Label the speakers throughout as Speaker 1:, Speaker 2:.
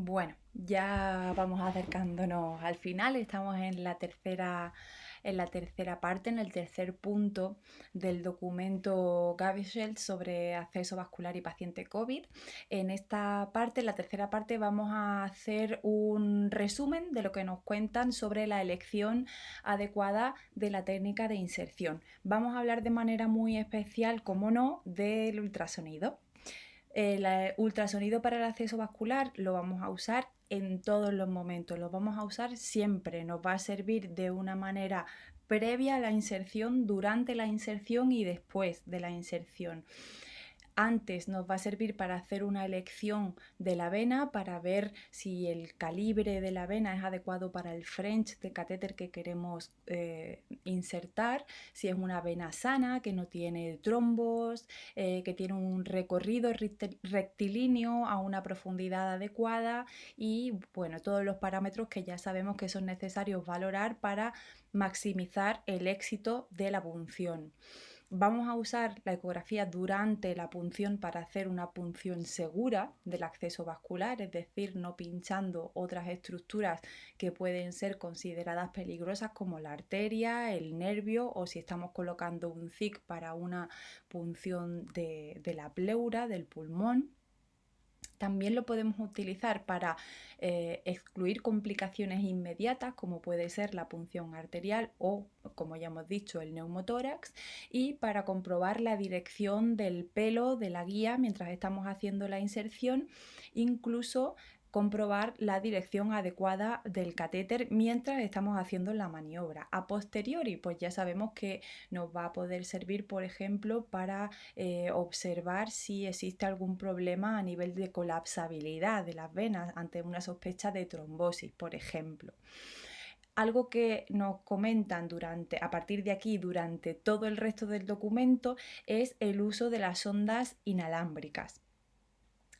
Speaker 1: Bueno, ya vamos acercándonos al final, estamos en la tercera parte, en el tercer punto del documento Gaviscon sobre acceso vascular y paciente COVID. En esta parte, en la tercera parte, vamos a hacer un resumen de lo que nos cuentan sobre la elección adecuada de la técnica de inserción. Vamos a hablar de manera muy especial, como no, del ultrasonido. El ultrasonido para el acceso vascular lo vamos a usar en todos los momentos, lo vamos a usar siempre, nos va a servir de una manera previa a la inserción, durante la inserción y después de la inserción. Antes nos va a servir para hacer una elección de la vena, para ver si el calibre de la vena es adecuado para el French de catéter que queremos insertar, si es una vena sana, que no tiene trombos, que tiene un recorrido rectilíneo a una profundidad adecuada y bueno, todos los parámetros que ya sabemos que son necesarios valorar para maximizar el éxito de la punción. Vamos a usar la ecografía durante la punción para hacer una punción segura del acceso vascular, es decir, no pinchando otras estructuras que pueden ser consideradas peligrosas como la arteria, el nervio o si estamos colocando un CIC para una punción de la pleura, del pulmón. También lo podemos utilizar para excluir complicaciones inmediatas como puede ser la punción arterial o, como ya hemos dicho, el neumotórax, y para comprobar la dirección del pelo de la guía mientras estamos haciendo la inserción, incluso comprobar la dirección adecuada del catéter mientras estamos haciendo la maniobra. A posteriori, pues ya sabemos que nos va a poder servir, por ejemplo, para observar si existe algún problema a nivel de colapsabilidad de las venas ante una sospecha de trombosis, por ejemplo. Algo que nos comentan a partir de aquí durante todo el resto del documento es el uso de las sondas inalámbricas.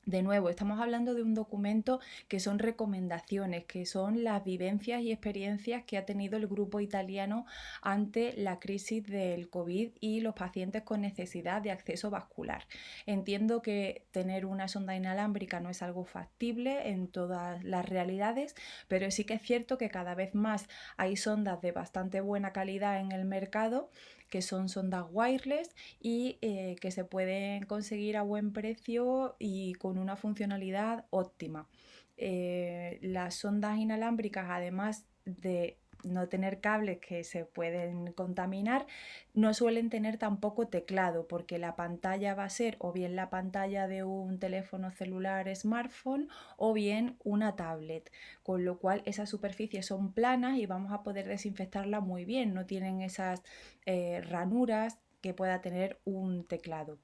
Speaker 1: De nuevo, estamos hablando de un documento que son recomendaciones, que son las vivencias y experiencias que ha tenido el grupo italiano ante la crisis del COVID y los pacientes con necesidad de acceso vascular. Entiendo que tener una sonda inalámbrica no es algo factible en todas las realidades, pero sí que es cierto que cada vez más hay sondas de bastante buena calidad en el mercado, que son sondas wireless y que se pueden conseguir a buen precio y con una funcionalidad óptima. Las sondas inalámbricas, además de no tener cables que se pueden contaminar, no suelen tener tampoco teclado porque la pantalla va a ser o bien la pantalla de un teléfono celular smartphone o bien una tablet, con lo cual esas superficies son planas y vamos a poder desinfectarla muy bien, no tienen esas ranuras que pueda tener un teclado.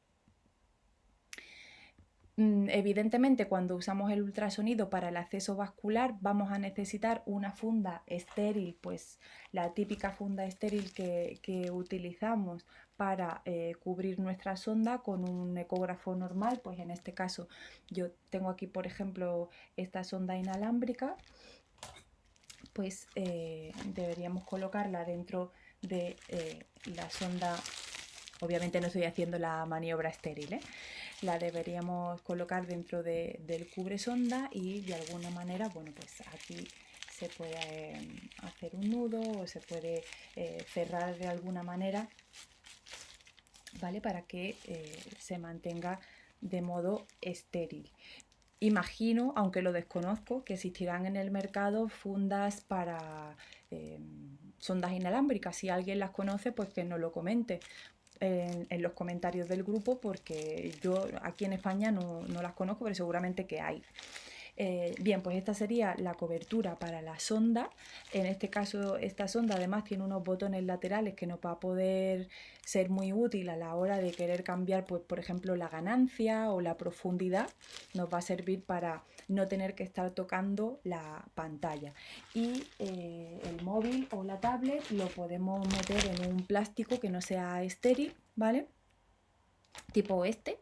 Speaker 1: Evidentemente, cuando usamos el ultrasonido para el acceso vascular vamos a necesitar una funda estéril, pues la típica funda estéril que utilizamos para cubrir nuestra sonda con un ecógrafo normal, pues en este caso yo tengo aquí por ejemplo esta sonda inalámbrica, pues deberíamos colocarla dentro de la sonda. Obviamente no estoy haciendo la maniobra estéril, ¿eh? La deberíamos colocar dentro del cubre sonda y de alguna manera, bueno, pues aquí se puede hacer un nudo o se puede cerrar de alguna manera, ¿vale? Para que se mantenga de modo estéril. Imagino, aunque lo desconozco, que existirán en el mercado fundas para sondas inalámbricas. Si alguien las conoce, pues que nos lo comente en los comentarios del grupo, porque yo aquí en España no las conozco, pero seguramente que hay. Bien, pues esta sería la cobertura para la sonda. En este caso, esta sonda además tiene unos botones laterales que nos va a poder ser muy útil a la hora de querer cambiar, pues, por ejemplo, la ganancia o la profundidad. Nos va a servir para no tener que estar tocando la pantalla. Y el móvil o la tablet lo podemos meter en un plástico que no sea estéril, ¿vale? Tipo este,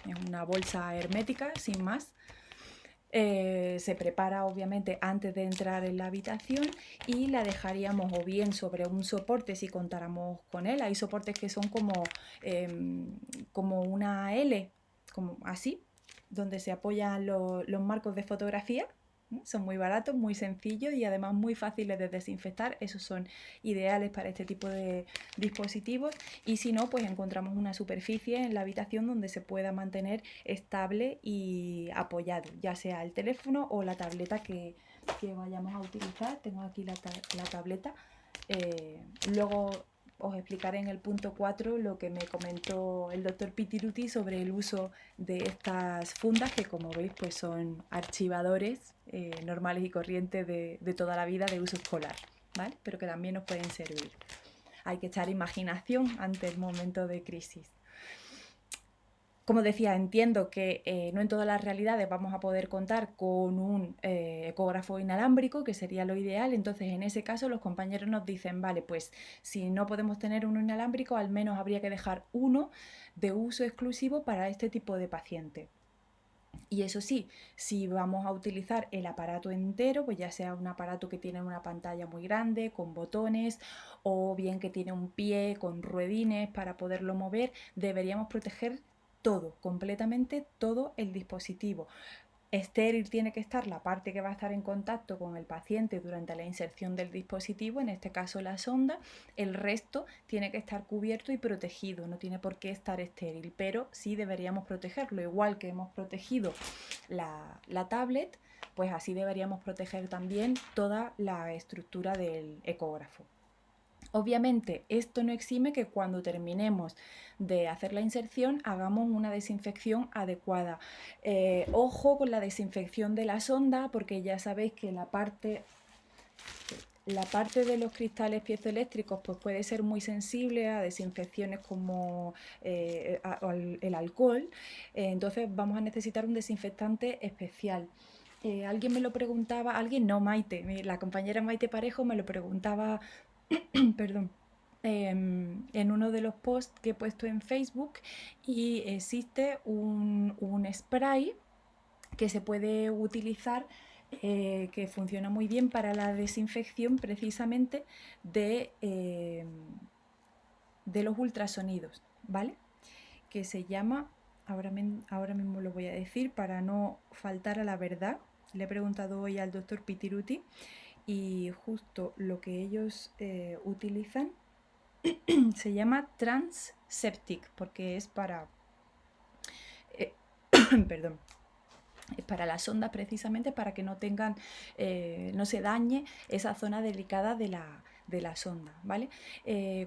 Speaker 1: es una bolsa hermética, sin más. Se prepara obviamente antes de entrar en la habitación y la dejaríamos o bien sobre un soporte si contáramos con él. Hay soportes que son como una L, como así, donde se apoyan los marcos de fotografía. Son muy baratos, muy sencillos y además muy fáciles de desinfectar. Esos son ideales para este tipo de dispositivos. Y si no, pues encontramos una superficie en la habitación donde se pueda mantener estable y apoyado, ya sea el teléfono o la tableta que vayamos a utilizar. Tengo aquí la tableta. Luego os explicaré en el punto 4 lo que me comentó el doctor Pitiruti sobre el uso de estas fundas, que como veis pues son archivadores normales y corrientes de toda la vida de uso escolar, ¿vale? Pero que también nos pueden servir. Hay que echar imaginación ante el momento de crisis. Como decía, entiendo que no en todas las realidades vamos a poder contar con un ecógrafo inalámbrico, que sería lo ideal. Entonces, en ese caso, los compañeros nos dicen, vale, pues si no podemos tener uno inalámbrico, al menos habría que dejar uno de uso exclusivo para este tipo de paciente. Y eso sí, si vamos a utilizar el aparato entero, pues ya sea un aparato que tiene una pantalla muy grande, con botones, o bien que tiene un pie con ruedines para poderlo mover, deberíamos proteger todo, completamente todo el dispositivo. Estéril tiene que estar la parte que va a estar en contacto con el paciente durante la inserción del dispositivo, en este caso la sonda. El resto tiene que estar cubierto y protegido, no tiene por qué estar estéril, pero sí deberíamos protegerlo, igual que hemos protegido la tablet, pues así deberíamos proteger también toda la estructura del ecógrafo. Obviamente, esto no exime que cuando terminemos de hacer la inserción hagamos una desinfección adecuada. Ojo con la desinfección de la sonda, porque ya sabéis que la parte de los cristales piezoeléctricos pues puede ser muy sensible a desinfecciones como el alcohol. Entonces vamos a necesitar un desinfectante especial. Alguien me lo preguntaba, alguien no, Maite, la compañera Maite Parejo me lo preguntaba perdón, en uno de los posts que he puesto en Facebook, y existe un spray que se puede utilizar, que funciona muy bien para la desinfección precisamente de los ultrasonidos, ¿vale? Que se llama, ahora mismo lo voy a decir para no faltar a la verdad. Le he preguntado hoy al doctor Pitiruti y justo lo que ellos utilizan se llama Transeptic, porque es para perdón, es para las ondas, precisamente para que no tengan, no se dañe esa zona delicada de la sonda, ¿vale?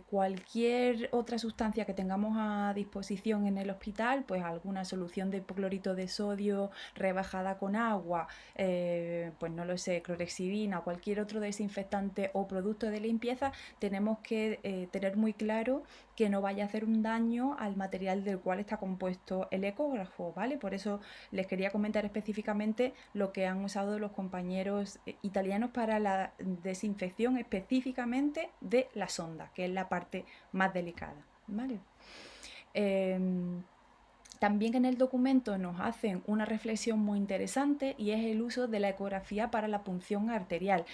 Speaker 1: Cualquier otra sustancia que tengamos a disposición en el hospital, pues alguna solución de hipoclorito de sodio rebajada con agua, pues no lo sé, clorexidina, cualquier otro desinfectante o producto de limpieza, tenemos que tener muy claro que no vaya a hacer un daño al material del cual está compuesto el ecógrafo, ¿vale? Por eso les quería comentar específicamente lo que han usado los compañeros italianos para la desinfección específicamente de la sonda, que es la parte más delicada, ¿vale? También en el documento nos hacen una reflexión muy interesante, y es el uso de la ecografía para la punción arterial.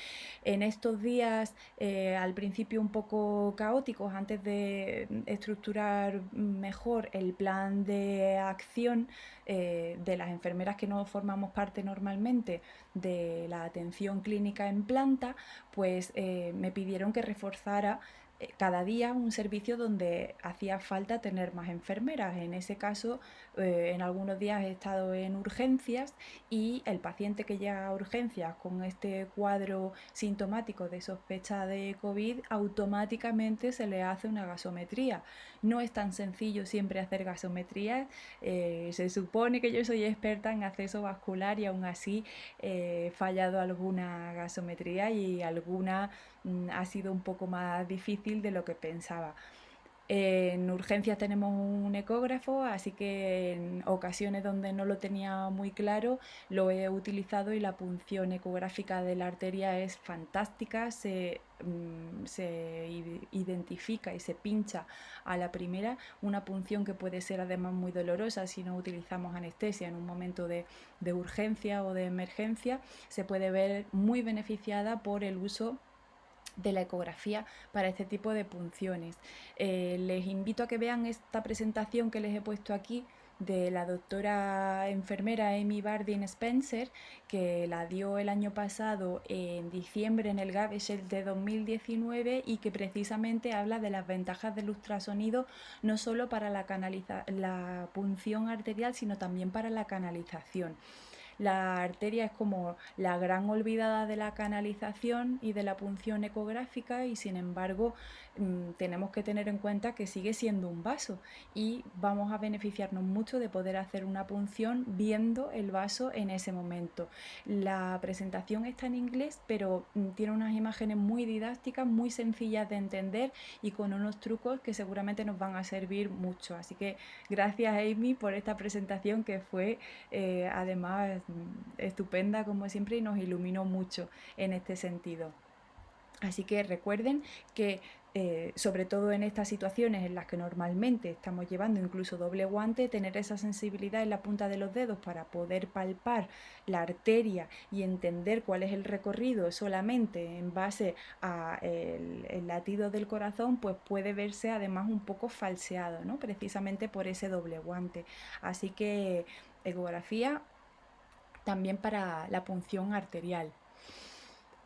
Speaker 1: En estos días, al principio un poco caóticos, antes de estructurar mejor el plan de acción de las enfermeras que no formamos parte normalmente de la atención clínica en planta, pues me pidieron que reforzara cada día un servicio donde hacía falta tener más enfermeras. En ese caso, en algunos días he estado en urgencias, y el paciente que llega a urgencias con este cuadro sintomático de sospecha de COVID, automáticamente se le hace una gasometría. No es tan sencillo siempre hacer gasometrías. Se supone que yo soy experta en acceso vascular, y aún así he fallado alguna gasometría, y alguna ha sido un poco más difícil de lo que pensaba. En urgencias tenemos un ecógrafo, así que en ocasiones donde no lo tenía muy claro lo he utilizado, y la punción ecográfica de la arteria es fantástica. Se identifica y se pincha a la primera, una punción que puede ser además muy dolorosa si no utilizamos anestesia en un momento de urgencia o de emergencia. Se puede ver muy beneficiada por el uso de la ecografía para este tipo de punciones. Les invito a que vean esta presentación que les he puesto aquí de la doctora enfermera Amy Bardeen Spencer, que la dio el año pasado en diciembre en el Gaveshell de 2019 y que precisamente habla de las ventajas del ultrasonido no solo para la punción arterial, sino también para la canalización. La arteria es como la gran olvidada de la canalización y de la punción ecográfica y sin embargo tenemos que tener en cuenta que sigue siendo un vaso y vamos a beneficiarnos mucho de poder hacer una punción viendo el vaso en ese momento. La presentación está en inglés, pero tiene unas imágenes muy didácticas, muy sencillas de entender y con unos trucos que seguramente nos van a servir mucho. Así que gracias Amy por esta presentación que fue además estupenda como siempre y nos iluminó mucho en este sentido. Así que recuerden que sobre todo en estas situaciones en las que normalmente estamos llevando incluso doble guante, tener esa sensibilidad en la punta de los dedos para poder palpar la arteria y entender cuál es el recorrido solamente en base a el latido del corazón, pues puede verse además un poco falseado, ¿no? Precisamente por ese doble guante. Así que ecografía también para la punción arterial.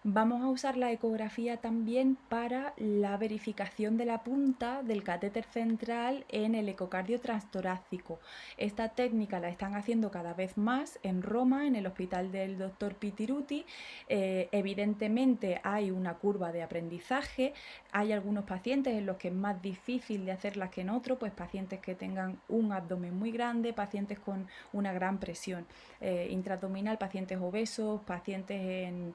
Speaker 1: Vamos a usar la ecografía también para la verificación de la punta del catéter central en el ecocardio transtorácico. Esta técnica la están haciendo cada vez más en Roma, en el hospital del doctor Pitiruti. Evidentemente hay una curva de aprendizaje, hay algunos pacientes en los que es más difícil de hacerlas que en otros, pues pacientes que tengan un abdomen muy grande, pacientes con una gran presión intraabdominal, pacientes obesos, pacientes en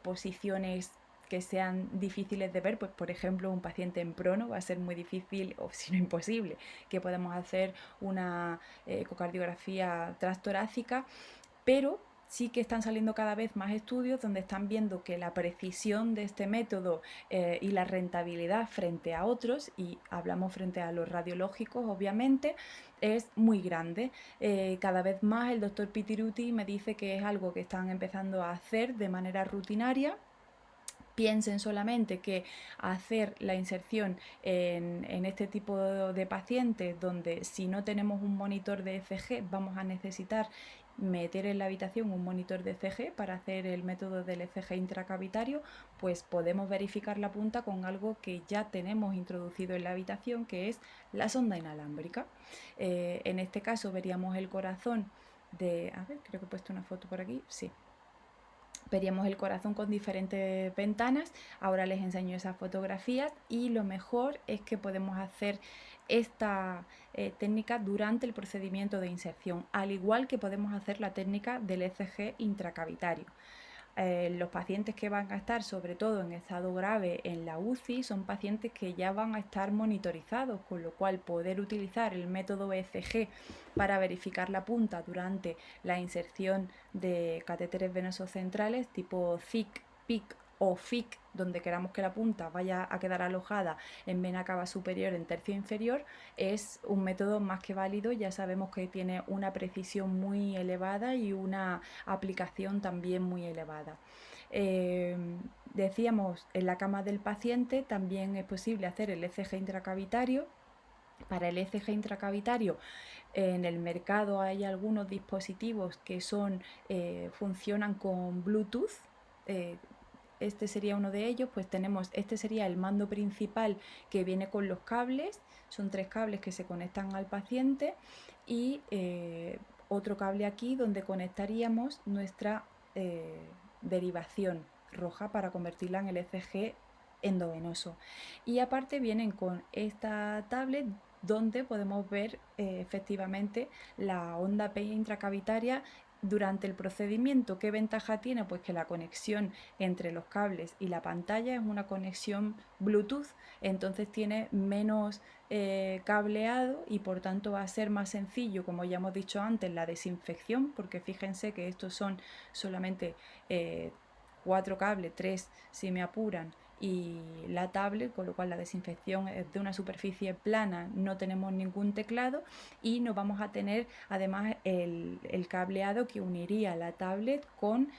Speaker 1: posiciones que sean difíciles de ver, pues por ejemplo un paciente en prono va a ser muy difícil o si no imposible que podamos hacer una ecocardiografía transtorácica, pero sí que están saliendo cada vez más estudios donde están viendo que la precisión de este método y la rentabilidad frente a otros, y hablamos frente a los radiológicos obviamente, es muy grande. Cada vez más el doctor Pitiruti me dice que es algo que están empezando a hacer de manera rutinaria. Piensen solamente que hacer la inserción en este tipo de pacientes donde si no tenemos un monitor de ECG vamos a necesitar meter en la habitación un monitor de ECG para hacer el método del ECG intracavitario, pues podemos verificar la punta con algo que ya tenemos introducido en la habitación, que es la sonda inalámbrica. En este caso veríamos el corazón de... A ver, creo que he puesto una foto por aquí. Sí. Veríamos el corazón con diferentes ventanas. Ahora les enseño esas fotografías y lo mejor es que podemos hacer esta técnica durante el procedimiento de inserción, al igual que podemos hacer la técnica del ECG intracavitario. Los pacientes que van a estar sobre todo en estado grave en la UCI son pacientes que ya van a estar monitorizados, con lo cual poder utilizar el método ECG para verificar la punta durante la inserción de catéteres venosos centrales tipo CIC, PIC o FIC, donde queramos que la punta vaya a quedar alojada en vena cava superior en tercio inferior, es un método más que válido. Ya sabemos que tiene una precisión muy elevada y una aplicación también muy elevada. Decíamos, en la cama del paciente también es posible hacer el ECG intracavitario. Para el ECG intracavitario en el mercado hay algunos dispositivos que funcionan con Bluetooth. Este sería uno de ellos. Pues este sería el mando principal que viene con los cables. Son 3 cables que se conectan al paciente y otro cable aquí donde conectaríamos nuestra derivación roja para convertirla en el ECG endovenoso. Y aparte vienen con esta tablet donde podemos ver efectivamente la onda P intracavitaria durante el procedimiento. ¿Qué ventaja tiene? Pues que la conexión entre los cables y la pantalla es una conexión Bluetooth, entonces tiene menos cableado y por tanto va a ser más sencillo, como ya hemos dicho antes, la desinfección, porque fíjense que estos son solamente 4 cables, 3 si me apuran, y la tablet, con lo cual la desinfección es de una superficie plana, no tenemos ningún teclado y no vamos a tener además el cableado que uniría la tablet con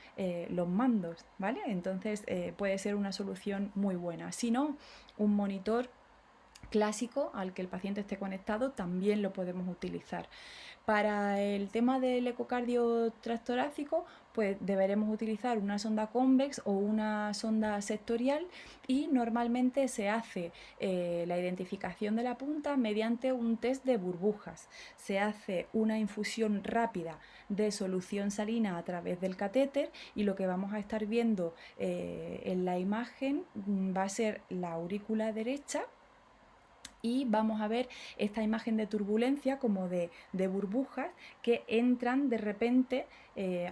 Speaker 1: los mandos, ¿vale? Entonces puede ser una solución muy buena. Si no, un monitor clásico al que el paciente esté conectado también lo podemos utilizar. Para el tema del ecocardio transtorácico, pues deberemos utilizar una sonda convex o una sonda sectorial, y normalmente se hace la identificación de la punta mediante un test de burbujas. Se hace una infusión rápida de solución salina a través del catéter, y lo que vamos a estar viendo en la imagen va a ser la aurícula derecha, y vamos a ver esta imagen de turbulencia como de burbujas que entran de repente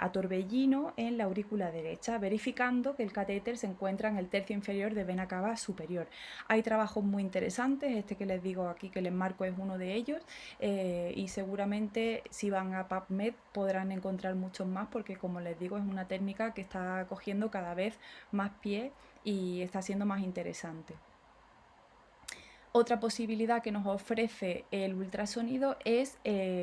Speaker 1: a torbellino en la aurícula derecha, verificando que el catéter se encuentra en el tercio inferior de vena cava superior. Hay trabajos muy interesantes, este que les digo aquí que les marco es uno de ellos, y seguramente si van a PubMed podrán encontrar muchos más, porque como les digo es una técnica que está cogiendo cada vez más pie y está siendo más interesante. Otra posibilidad que nos ofrece el ultrasonido es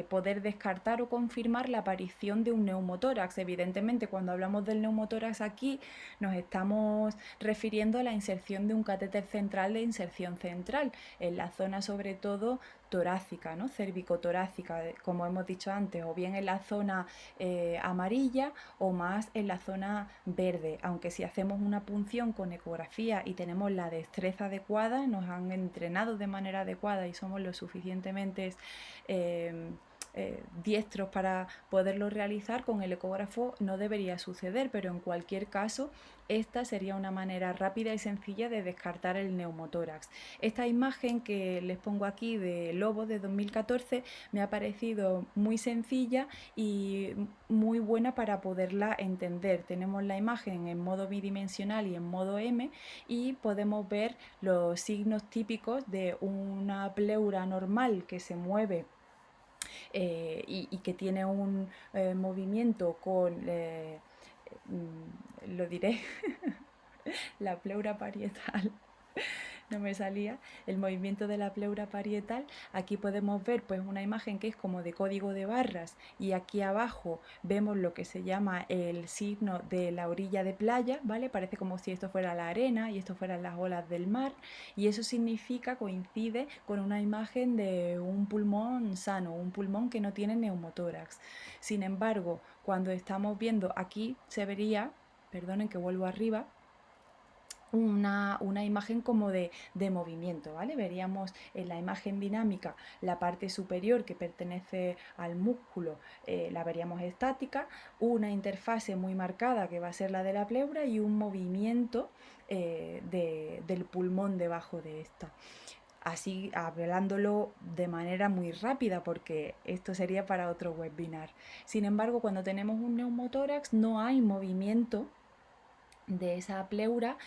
Speaker 1: poder descartar o confirmar la aparición de un neumotórax. Evidentemente, cuando hablamos del neumotórax aquí nos estamos refiriendo a la inserción de un catéter central de inserción central, en la zona sobre todo torácica, ¿no? Cervicotorácica, como hemos dicho antes, o bien en la zona amarilla o más en la zona verde, aunque si hacemos una punción con ecografía y tenemos la destreza adecuada, nos han entrenado de manera adecuada y somos lo suficientemente diestros para poderlo realizar, con el ecógrafo no debería suceder, pero en cualquier caso esta sería una manera rápida y sencilla de descartar el neumotórax. Esta imagen que les pongo aquí de Lobo de 2014 me ha parecido muy sencilla y muy buena para poderla entender. Tenemos la imagen en modo bidimensional y en modo M, y podemos ver los signos típicos de una pleura normal que se mueve y que tiene un movimiento con, lo diré, la pleura parietal. No me salía, el movimiento de la pleura parietal. Aquí podemos ver pues una imagen que es como de código de barras, y aquí abajo vemos lo que se llama el signo de la orilla de playa, ¿vale? Parece como si esto fuera la arena y esto fueran las olas del mar, y eso significa, coincide con una imagen de un pulmón sano, un pulmón que no tiene neumotórax. Sin embargo, cuando estamos viendo aquí se vería, perdonen que vuelvo arriba, una imagen como de movimiento, ¿vale? Veríamos en la imagen dinámica la parte superior que pertenece al músculo, la veríamos estática, una interfase muy marcada que va a ser la de la pleura y un movimiento del pulmón debajo de esta. Así hablándolo de manera muy rápida, porque esto sería para otro webinar. Sin embargo, cuando tenemos un neumotórax no hay movimiento de esa pleura,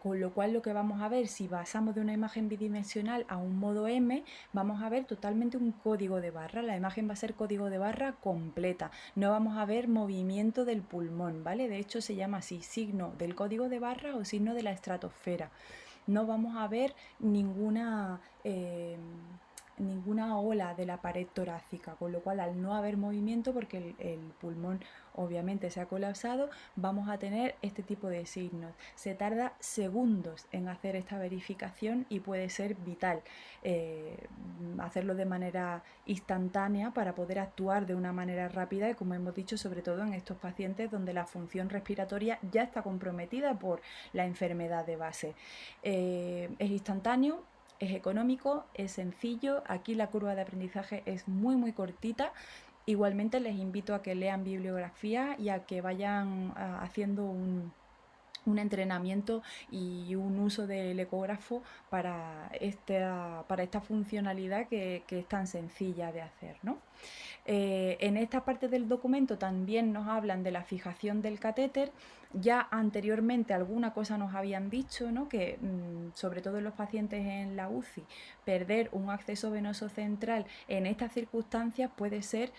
Speaker 1: con lo cual lo que vamos a ver, si pasamos de una imagen bidimensional a un modo M, vamos a ver totalmente un código de barra. La imagen va a ser código de barra completa, no vamos a ver movimiento del pulmón, ¿vale? De hecho se llama así, signo del código de barra o signo de la estratosfera. No vamos a ver ninguna ola de la pared torácica, con lo cual al no haber movimiento, porque el pulmón obviamente se ha colapsado, vamos a tener este tipo de signos. Se tarda segundos en hacer esta verificación y puede ser vital hacerlo de manera instantánea para poder actuar de una manera rápida, y como hemos dicho, sobre todo en estos pacientes donde la función respiratoria ya está comprometida por la enfermedad de base. Es instantáneo, es económico, es sencillo. Aquí la curva de aprendizaje es muy cortita. Igualmente les invito a que lean bibliografía y a que vayan haciendo un entrenamiento y un uso del ecógrafo para esta funcionalidad que es tan sencilla de hacer, ¿no? En esta parte del documento también nos hablan de la fijación del catéter. Ya anteriormente alguna cosa nos habían dicho, ¿no? Que sobre todo en los pacientes en la UCI, perder un acceso venoso central en estas circunstancias puede ser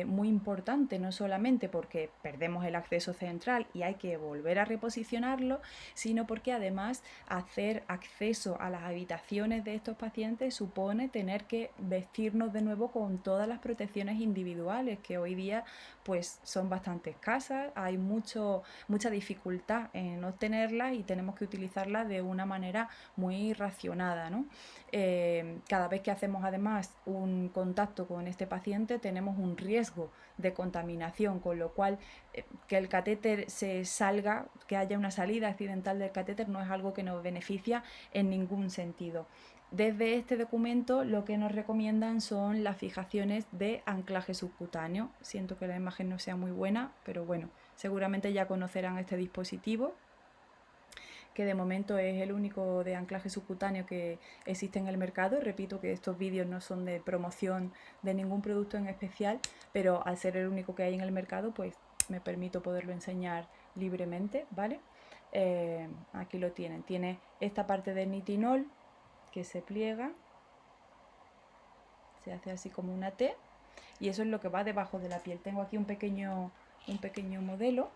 Speaker 1: muy importante, no solamente porque perdemos el acceso central y hay que volver a reposicionar, solucionarlo, sino porque además hacer acceso a las habitaciones de estos pacientes supone tener que vestirnos de nuevo con todas las protecciones individuales que hoy día pues son bastante escasas, hay mucha dificultad en obtenerlas y tenemos que utilizarlas de una manera muy racionada, ¿no? Cada vez que hacemos además un contacto con este paciente tenemos un riesgo de contaminación, con lo cual que el catéter se salga, que haya una salida accidental del catéter no es algo que nos beneficia en ningún sentido. Desde este documento lo que nos recomiendan son las fijaciones de anclaje subcutáneo. Siento que la imagen no sea muy buena, pero bueno, seguramente ya conocerán este dispositivo, que de momento es el único de anclaje subcutáneo que existe en el mercado. Repito que estos vídeos no son de promoción de ningún producto en especial, pero al ser el único que hay en el mercado, pues me permito poderlo enseñar libremente, ¿vale? Aquí lo tienen. Tiene esta parte de nitinol que se pliega, se hace así como una T, y eso es lo que va debajo de la piel. Tengo aquí un pequeño modelo.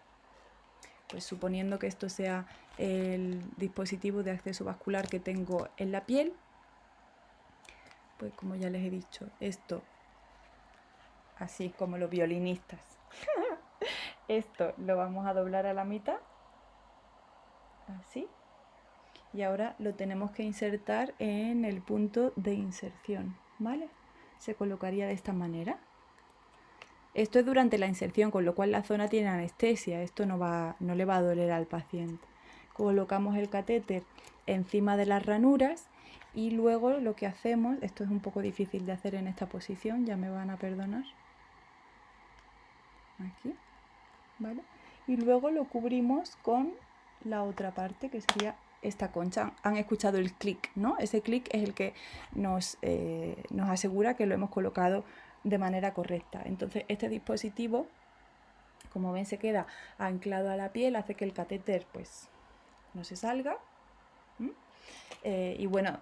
Speaker 1: Pues suponiendo que esto sea el dispositivo de acceso vascular que tengo en la piel, pues como ya les he dicho, esto, así como los violinistas, esto lo vamos a doblar a la mitad, así, y ahora lo tenemos que insertar en el punto de inserción, ¿vale? Se colocaría de esta manera. Esto es durante la inserción, con lo cual la zona tiene anestesia, esto no le va a doler al paciente. Colocamos el catéter encima de las ranuras y luego lo que hacemos, esto es un poco difícil de hacer en esta posición, ya me van a perdonar, aquí, ¿vale? Y luego lo cubrimos con la otra parte, que sería esta concha. Han escuchado el clic, ¿no? Ese clic es el que nos asegura que lo hemos colocado de manera correcta. Entonces este dispositivo, como ven, se queda anclado a la piel, hace que el catéter pues no se salga. Y bueno,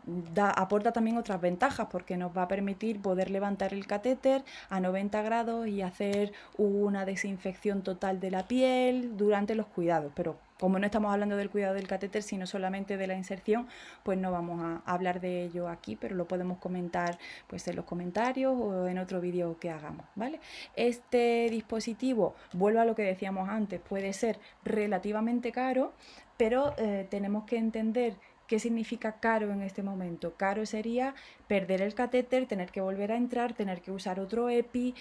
Speaker 1: aporta también otras ventajas porque nos va a permitir poder levantar el catéter a 90 grados y hacer una desinfección total de la piel durante los cuidados. Pero como no estamos hablando del cuidado del catéter, sino solamente de la inserción, pues no vamos a hablar de ello aquí, pero lo podemos comentar pues en los comentarios o en otro vídeo que hagamos, ¿vale? Este dispositivo, vuelvo a lo que decíamos antes, puede ser relativamente caro, pero tenemos que entender ¿qué significa caro en este momento? Caro sería perder el catéter, tener que volver a entrar, tener que usar otro EPI,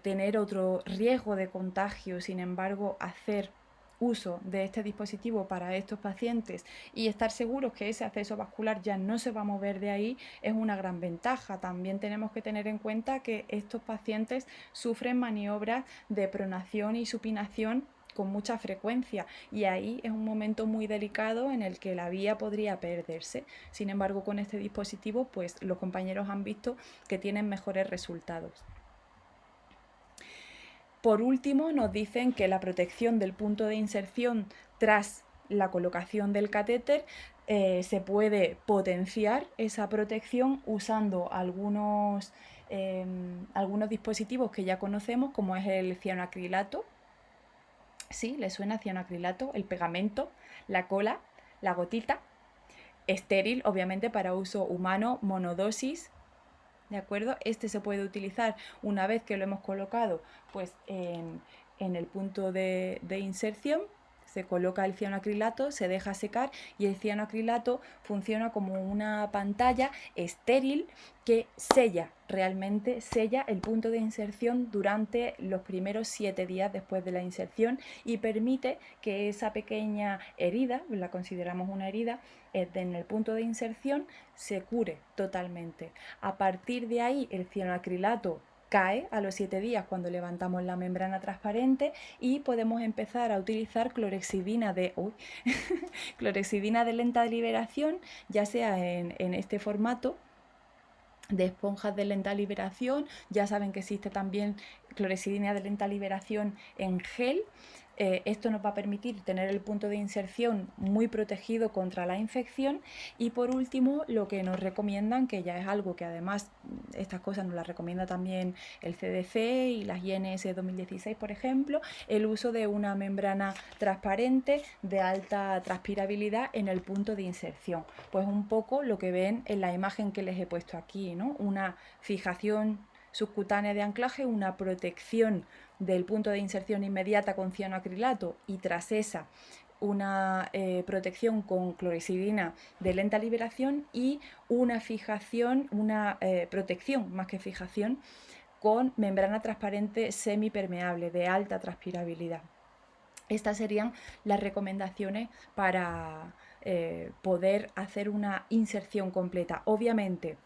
Speaker 1: tener otro riesgo de contagio. Sin embargo, hacer uso de este dispositivo para estos pacientes y estar seguros que ese acceso vascular ya no se va a mover de ahí es una gran ventaja. También tenemos que tener en cuenta que estos pacientes sufren maniobras de pronación y supinación con mucha frecuencia y ahí es un momento muy delicado en el que la vía podría perderse. Sin embargo, con este dispositivo pues los compañeros han visto que tienen mejores resultados. Por último, nos dicen que la protección del punto de inserción tras la colocación del catéter se puede potenciar esa protección usando algunos dispositivos que ya conocemos, como es el cianoacrilato. ¿Sí? ¿Le suena cianoacrilato? El pegamento, la cola, la gotita. Estéril, obviamente, para uso humano, monodosis. ¿De acuerdo? Este se puede utilizar una vez que lo hemos colocado pues, en el punto de inserción. Se coloca el cianoacrilato, se deja secar y el cianoacrilato funciona como una pantalla estéril que realmente sella el punto de inserción durante los primeros 7 días después de la inserción y permite que esa pequeña herida, la consideramos una herida, en el punto de inserción se cure totalmente. A partir de ahí el cianoacrilato cae a los 7 días cuando levantamos la membrana transparente y podemos empezar a utilizar clorexidina de lenta liberación, ya sea en este formato de esponjas de lenta liberación. Ya saben que existe también clorexidina de lenta liberación en gel, Esto nos va a permitir tener el punto de inserción muy protegido contra la infección. Y por último, lo que nos recomiendan, que ya es algo que además estas cosas nos las recomienda también el CDC y las INS 2016, por ejemplo, el uso de una membrana transparente de alta transpirabilidad en el punto de inserción. Pues un poco lo que ven en la imagen que les he puesto aquí, ¿no? Una fijación subcutánea de anclaje, una protección del punto de inserción inmediata con cianoacrilato y tras esa una protección con clorexidina de lenta liberación y una fijación, una protección más que fijación con membrana transparente semipermeable de alta transpirabilidad. Estas serían las recomendaciones para poder hacer una inserción completa. Obviamente,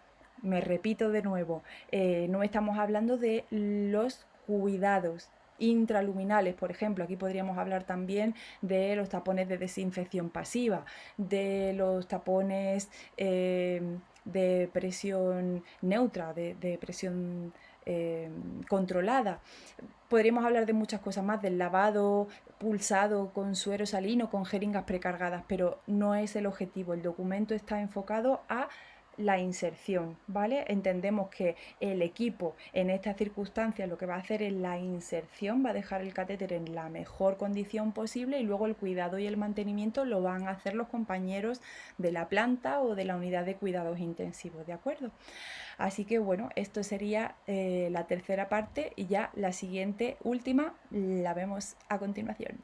Speaker 1: me repito de nuevo, no estamos hablando de los cuidados intraluminales, por ejemplo. Aquí podríamos hablar también de los tapones de desinfección pasiva, de los tapones de presión neutra, de presión controlada. Podríamos hablar de muchas cosas más, del lavado pulsado con suero salino, con jeringas precargadas, pero no es el objetivo. El documento está enfocado a la inserción, ¿vale? Entendemos que el equipo en estas circunstancias lo que va a hacer es la inserción, va a dejar el catéter en la mejor condición posible y luego el cuidado y el mantenimiento lo van a hacer los compañeros de la planta o de la unidad de cuidados intensivos, ¿de acuerdo? Así que bueno, esto sería la tercera parte y ya la siguiente, última, la vemos a continuación.